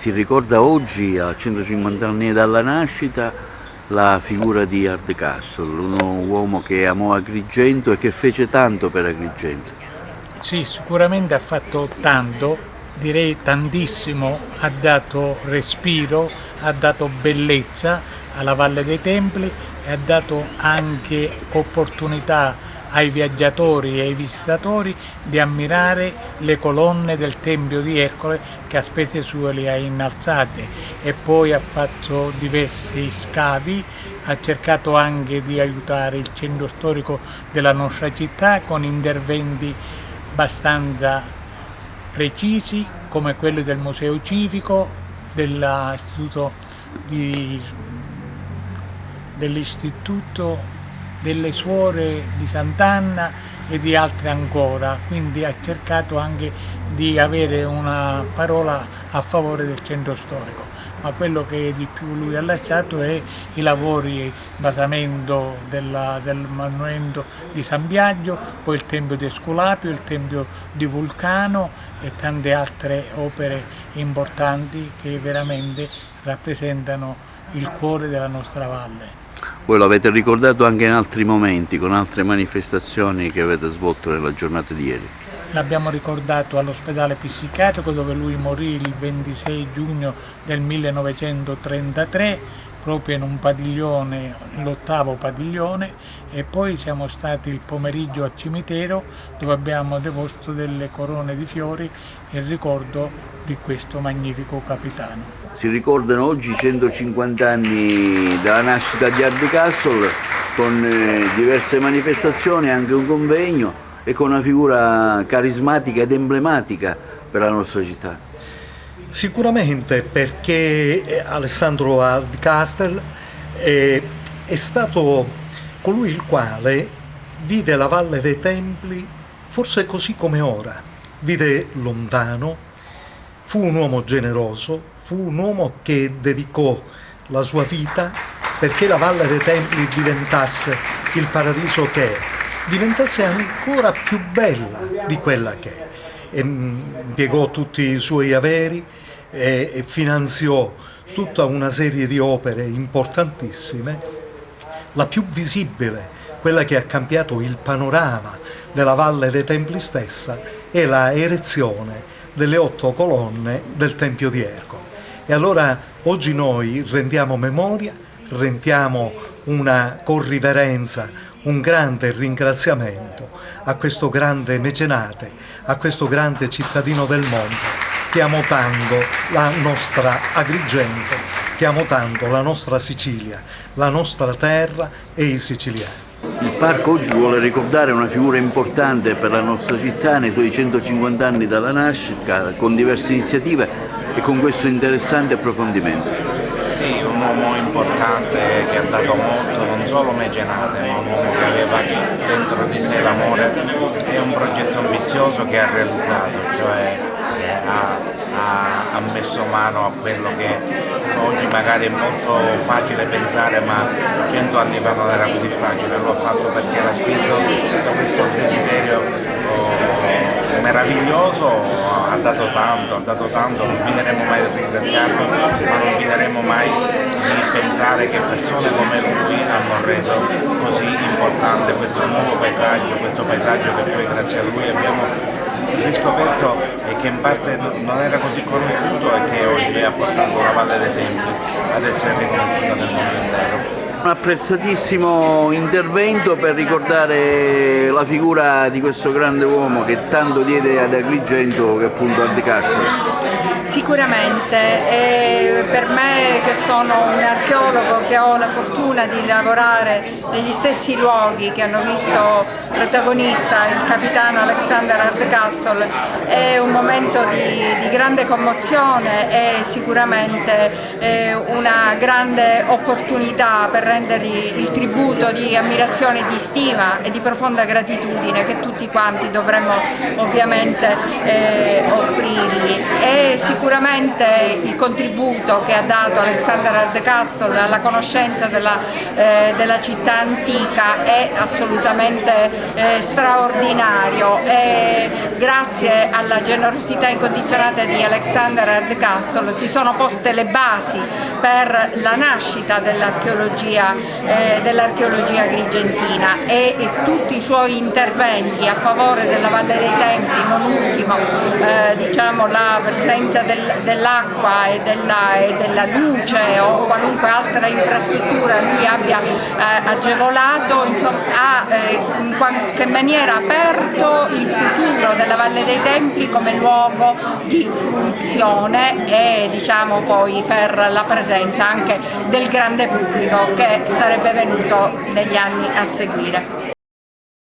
Si ricorda oggi, a 150 anni dalla nascita, la figura di Hardcastle, un uomo che amò Agrigento e che fece tanto per Agrigento. Sì, sicuramente ha fatto tanto, direi tantissimo, ha dato respiro, ha dato bellezza alla Valle dei Templi e ha dato anche opportunità ai viaggiatori e ai visitatori di ammirare le colonne del Tempio di Ercole che a spese sue le ha innalzate, e poi ha fatto diversi scavi, ha cercato anche di aiutare il centro storico della nostra città con interventi abbastanza precisi come quelli del Museo Civico, dell'Istituto delle Suore di Sant'Anna e di altre ancora, quindi ha cercato anche di avere una parola a favore del centro storico. Ma quello che di più lui ha lasciato è i lavori basamento del monumento di San Biagio, poi il Tempio di Esculapio, il Tempio di Vulcano e tante altre opere importanti che veramente rappresentano il cuore della nostra valle. Voi lo avete ricordato anche in altri momenti, con altre manifestazioni che avete svolto nella giornata di ieri. L'abbiamo ricordato all'ospedale psichiatrico dove lui morì il 26 giugno del 1933, proprio in un padiglione, l'8° padiglione, e poi siamo stati il pomeriggio al cimitero dove abbiamo deposto delle corone di fiori in ricordo di questo magnifico capitano. Si ricordano oggi 150 anni dalla nascita di Hardcastle con diverse manifestazioni, anche un convegno e con una figura carismatica ed emblematica per la nostra città. Sicuramente, perché Alessandro Hardcastle è stato colui il quale vide la Valle dei Templi forse così come ora, vide lontano, fu un uomo generoso, fu un uomo che dedicò la sua vita perché la Valle dei Templi diventasse il paradiso che è, diventasse ancora più bella di quella che è. E impiegò tutti i suoi averi e finanziò tutta una serie di opere importantissime, la più visibile, quella che ha cambiato il panorama della Valle dei Templi stessa, è la erezione delle 8 colonne del Tempio di Ercole. E allora oggi noi rendiamo memoria, rendiamo una corriverenza, un grande ringraziamento a questo grande mecenate, a questo grande cittadino del mondo che amò tanto la nostra Agrigento, che amò tanto la nostra Sicilia, la nostra terra e i siciliani. Il parco oggi vuole ricordare una figura importante per la nostra città nei suoi 150 anni dalla nascita, con diverse iniziative e con questo interessante approfondimento. Sì, un uomo importante che ha dato molto, non solo mecenate, ma un uomo che aveva dentro di sé l'amore e un progetto ambizioso che ha realizzato, cioè ha messo mano a quello che oggi magari è molto facile pensare, ma 100 anni fa non era così facile. Lo ha fatto perché era spinto da questo desiderio meraviglioso, ha dato tanto, non finiremo mai di ringraziarlo, ma non finiremo mai di pensare che persone come lui hanno reso così importante questo nuovo paesaggio, questo paesaggio che poi grazie a lui abbiamo riscoperto e che in parte non era così conosciuto e che oggi ha portato la Valle dei Templi ad essere riconosciuta nel mondo intero. Un apprezzatissimo intervento per ricordare la figura di questo grande uomo che tanto diede ad Agrigento, che è appunto Hardcastle. Sicuramente, e per me che sono un archeologo che ho la fortuna di lavorare negli stessi luoghi che hanno visto protagonista il capitano Alexander Hardcastle, è un momento di grande commozione e sicuramente una grande opportunità per rendergli il tributo di ammirazione, di stima e di profonda gratitudine che tutti tutti quanti dovremmo ovviamente offrirgli. E sicuramente il contributo che ha dato Alexander Hardcastle alla conoscenza della città antica è assolutamente straordinario, e grazie alla generosità incondizionata di Alexander Hardcastle si sono poste le basi per la nascita dell'archeologia agrigentina, e tutti i suoi interventi a favore della Valle dei Templi, non ultimo diciamo la presenza dell'acqua e della luce o qualunque altra infrastruttura lui abbia agevolato, insomma, ha in qualche maniera aperto il futuro della Valle dei Templi come luogo di fruizione e diciamo poi per la presenza anche del grande pubblico che sarebbe venuto negli anni a seguire.